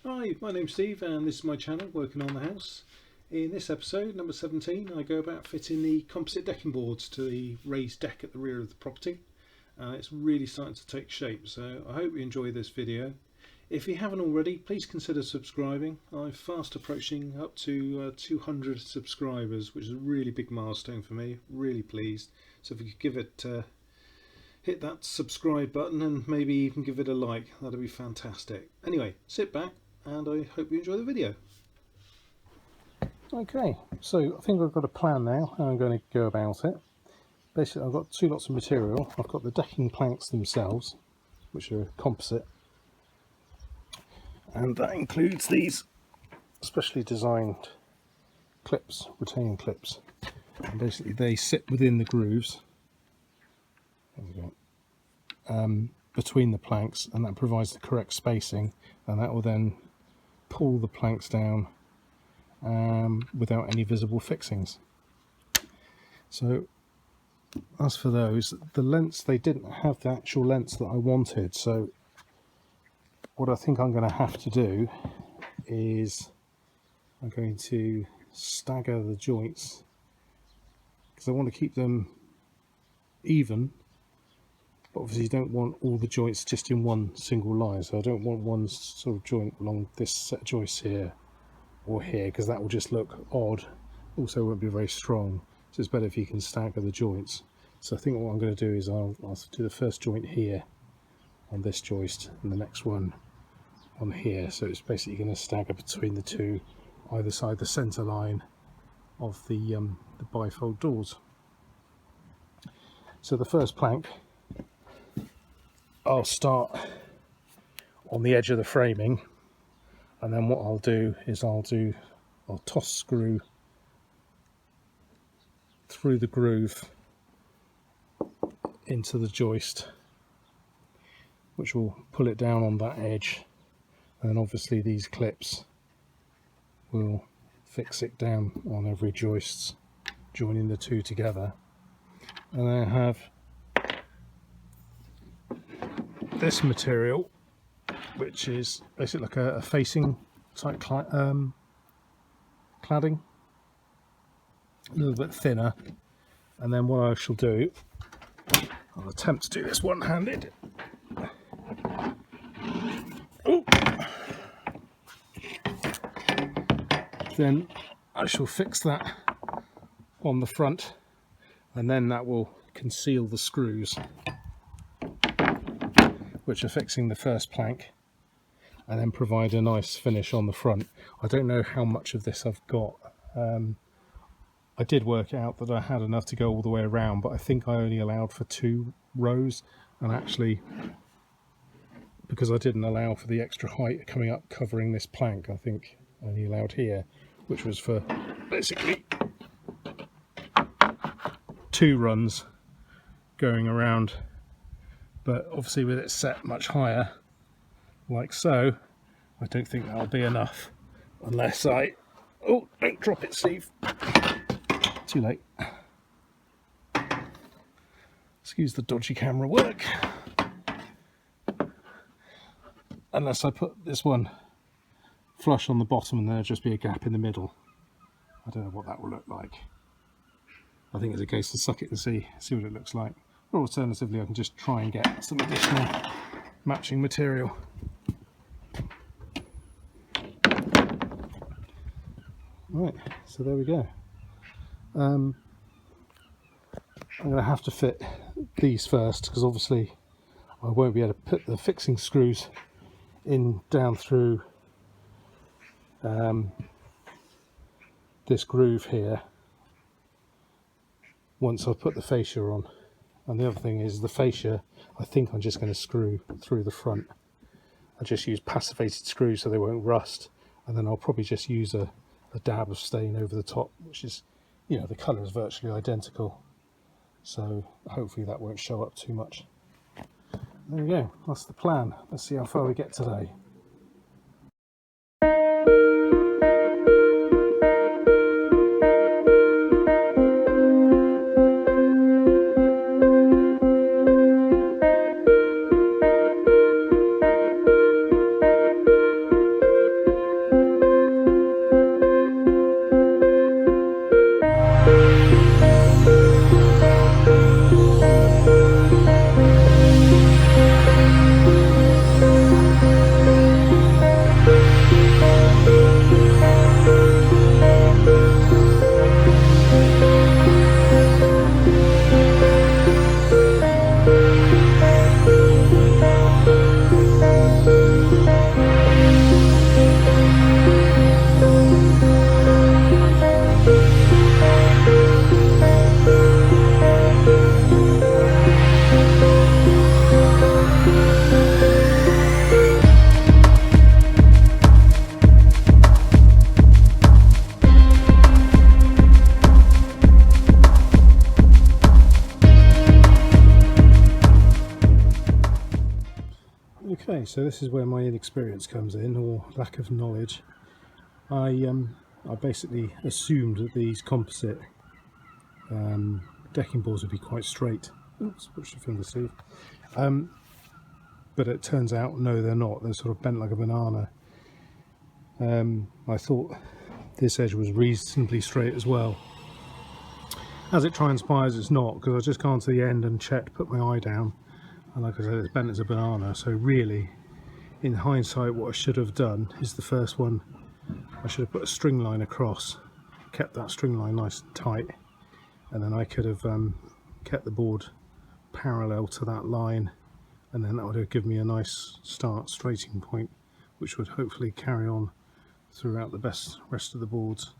Hi, my name's Steve and this is my channel, Working on the House. In this episode, number 17, I go about fitting the composite decking boards to the raised deck at the rear of the property. It's really starting to take shape, so I hope you enjoy this video. If you haven't already, please consider subscribing. I'm fast approaching up to 200 subscribers, which is a really big milestone for me, really pleased. So if you could give it hit that subscribe button and maybe even give it a like, that'd be fantastic. Anyway, sit back and I hope you enjoy the video. Okay, so I think I've got a plan now how I'm going to go about it. Basically, I've got two lots of material. I've got the decking planks themselves, which are composite, and that includes these specially designed clips, retaining clips. And basically they sit within the grooves. There we go. Between the planks, and that provides the correct spacing, and that will then pull the planks down without any visible fixings. So as for those, the lengths, they didn't have the actual lengths that I wanted, so what I think I'm going to have to do is I'm going to stagger the joints because I want to keep them even. But obviously you don't want all the joints just in one single line, so I don't want one sort of joint along this set of joists here or here, because that will just look odd. Also won't be very strong, so it's better if you can stagger the joints. So I think what I'm going to do is I'll do the first joint here on this joist and the next one on here, so it's basically going to stagger between the two either side the centre line of the bifold doors. So the first plank I'll start on the edge of the framing, and then what I'll do is I'll toss screw through the groove into the joist, which will pull it down on that edge, and then obviously these clips will fix it down on every joist, joining the two together. And then I have this material, which is basically like a facing type cladding, a little bit thinner. And then what I shall do, I'll attempt to do this one-handed. Then I shall fix that on the front, and then that will conceal the screws which are fixing the first plank, and then provide a nice finish on the front. I don't know how much of this I've got. I did work out that I had enough to go all the way around, but I think I only allowed for 2 rows, and actually because I didn't allow for the extra height coming up covering this plank, I think I only allowed here, which was for basically 2 runs going around. But obviously with it set much higher, like so, I don't think that'll be enough unless I... Oh, don't drop it, Steve. Too late. Excuse the dodgy camera work. Unless I put this one flush on the bottom and there'll just be a gap in the middle. I don't know what that will look like. I think it's a case to suck it and see what it looks like. Or alternatively, I can just try and get some additional matching material. Right, so there we go. I'm going to have to fit these first, because obviously I won't be able to put the fixing screws in down through this groove here once I've put the fascia on. And the other thing is the fascia, I think I'm just going to screw through the front. I just use passivated screws so they won't rust, and then I'll probably just use a dab of stain over the top, which is, you know, the colour is virtually identical, so hopefully that won't show up too much. There we go, that's the plan. Let's see how far we get today. Okay, so this is where my inexperience comes in, or lack of knowledge. I basically assumed that these composite decking boards would be quite straight. Oops, push the finger sleeve. But it turns out no, they're not. They're sort of bent like a banana. I thought this edge was reasonably straight as well. As it transpires, it's not, because I just gone to the end and checked, put my eye down, and like I said, it's bent as a banana. So really, in hindsight, what I should have done is the first one, I should have put a string line across, kept that string line nice and tight, and then I could have kept the board parallel to that line, and then that would have given me a nice start straighting point, which would hopefully carry on throughout the rest of the boards.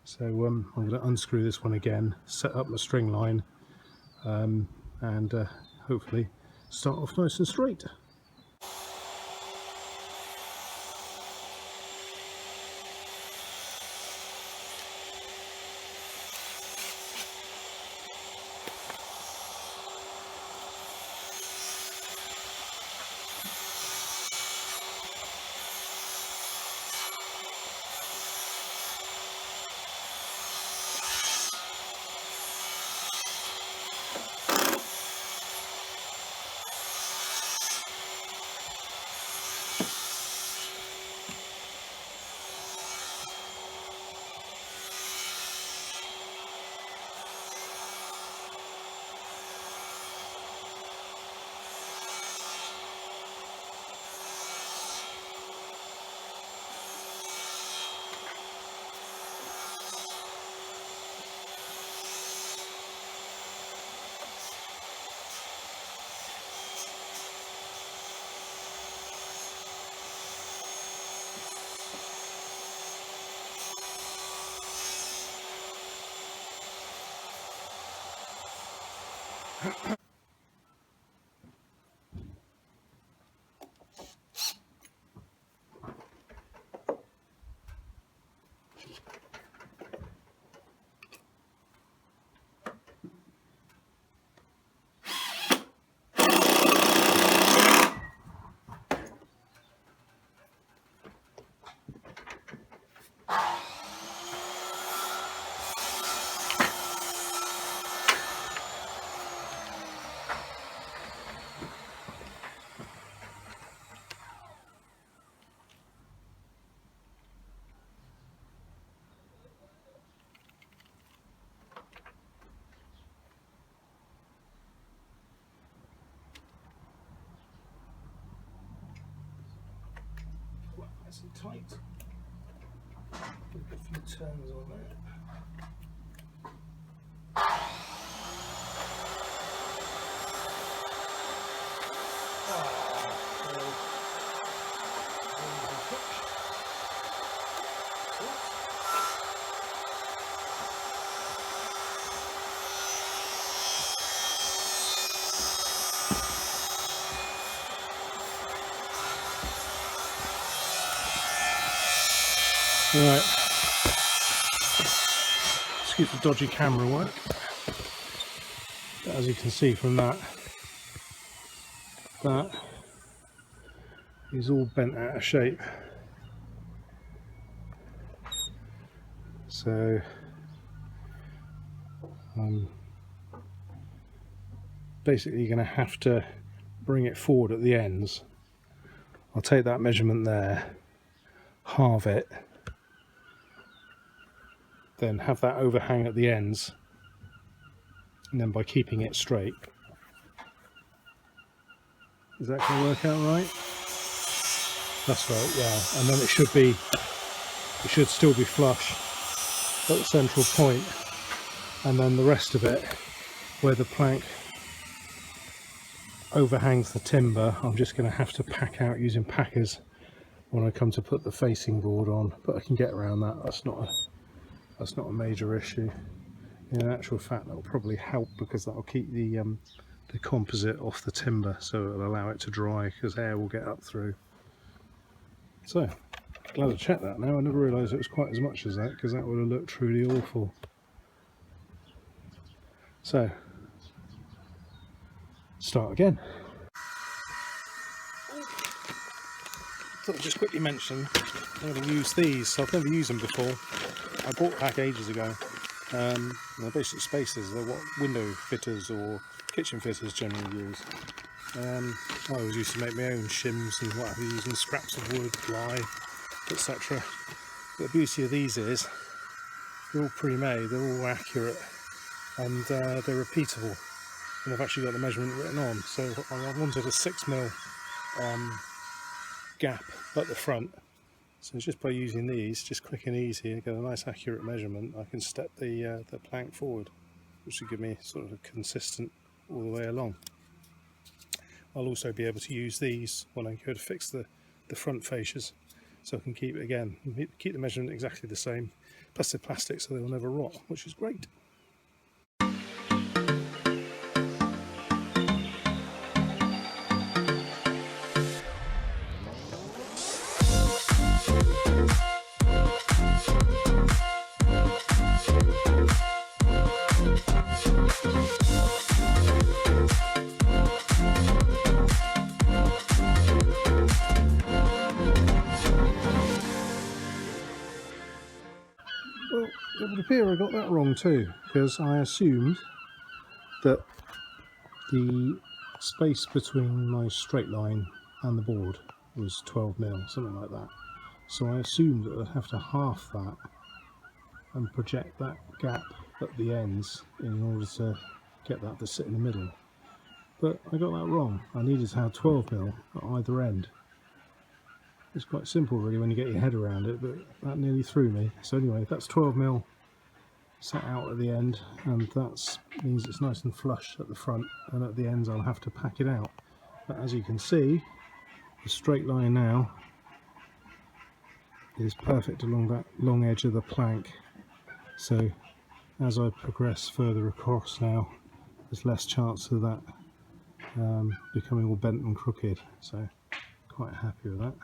So I'm going to unscrew this one again, set up my string line, and hopefully start off nice and straight. Nice and tight. Put a few turns on there. Right, excuse the dodgy camera work. But as you can see from that is all bent out of shape. So I'm basically going to have to bring it forward at the ends. I'll take that measurement there, halve it, then have that overhang at the ends, and then by keeping it straight. Is that going to work out right? That's right, yeah. And then it should still be flush at the central point, and then the rest of it, where the plank overhangs the timber, I'm just going to have to pack out using packers when I come to put the facing board on, but I can get around that. That's not a major issue. In actual fact, that will probably help, because that will keep the composite off the timber, so it'll allow it to dry, because air will get up through. So glad I checked that now. I never realised it was quite as much as that, because that would have looked truly awful. So start again. thought I'd just quickly mention I'm going to use these. So I've never used them before. I bought a pack ages ago. They're basic spacers. They're what window fitters or kitchen fitters generally use. I always used to make my own shims and what have you, using scraps of wood, ply, etc. But the beauty of these is they're all pre-made, they're all accurate, and they're repeatable. And I've actually got the measurement written on. So I wanted a 6mm gap at the front. So just by using these, just quick and easy, and get a nice accurate measurement, I can step the plank forward, which will give me sort of a consistent all the way along. I'll also be able to use these when I go to fix the front fascias, so I can keep the measurement exactly the same. Plus they're plastic, so they'll never rot, which is great. Well, it would appear I got that wrong too, because I assumed that the space between my straight line and the board was 12mm, something like that. So I assumed that I'd have to half that and project that gap at the ends in order to get that to sit in the middle. But I got that wrong. I needed to have 12mm at either end. It's quite simple really when you get your head around it, but that nearly threw me. So anyway, that's 12mm set out at the end, and that means it's nice and flush at the front, and at the ends I'll have to pack it out. But as you can see, the straight line now is perfect along that long edge of the plank. So as I progress further across now, there's less chance of that becoming all bent and crooked. So quite happy with that.